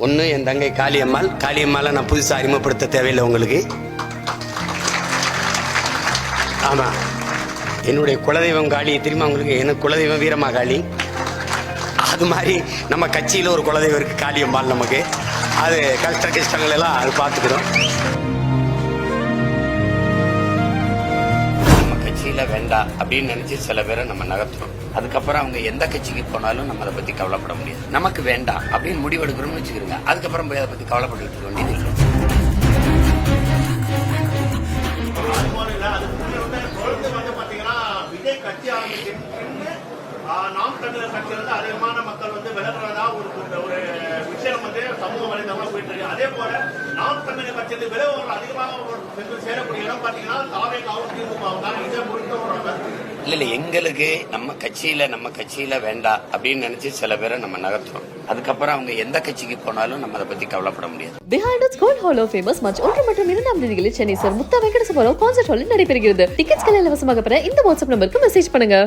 ஒன்று என் தங்கை காளியம்மாளை நான் புதுசாக அறிமுகப்படுத்த தேவையில்லை உங்களுக்கு. ஆமாம், என்னுடைய குலதெய்வம் காளி தெரியுமா உங்களுக்கு? எனக்கு குலதெய்வம் வீரமா காளி. அது மாதிரி நம்ம கட்சியில் ஒரு குலதெய்வம் இருக்குது காளியம்மாள். நமக்கு அது கஷ்டங்கள் எல்லாம் அது பார்த்துக்கிறோம். நம்ம கட்சியில் வேண்டாம் அப்படின்னு நினச்சி சில பேரை நம்ம நகர்த்துறோம். அதுக்கப்புறம் அவங்க எந்த கட்சிக்கு போனாலும் நம்ம அதை பற்றி கவலைப்பட முடியாது. நமக்கு வேண்டாம் அப்படின்னு முடிவெடுக்கிறோம்னு வச்சுக்கிறோங்க, அதுக்கப்புறம் போய் அதை பற்றி கவலைப்பட்டு இருக்க வேண்டியது இல்லை. விஜய் கட்சி ஆரம்பிச்சு நாம் தமிழர் கட்சி அதிகமான மக்கள் விலகிறதா ஒரு விஷயம் சமூக வலைதளமா போயிட்டு இருக்கு. அதே போல நாம் தமிழர் கட்சி விலகுவர்கள் அதிகமாக சேரக்கூடிய இடம் பாத்தீங்கன்னா தாவே காவல் திமுக தான் இதை பொறுத்தவரை இல்ல எங்களுக்கு நம்ம கட்சியில வேண்டாம் அப்படின்னு நினைச்சு சில பேரை நம்ம நகர்த்துறோம். அதுக்கப்புறம் அவங்க எந்த கட்சிக்கு போனாலும் நம்ம அதை பத்தி கவலைப்பட முடியாது. Behind us Gold Hall of Famous match 1 மற்றும் 2 தேதிகளில் சென்னை சார் முத்தா வெங்கடேசபுரம் கான்சர்ட் ஹாலில் நடைபெறுகிறது. டிக்கெட்ஸ்களை இலவசமாக பெற இந்த வாட்ஸ்அப் நம்பருக்கு மெசேஜ் பண்ணுங்க.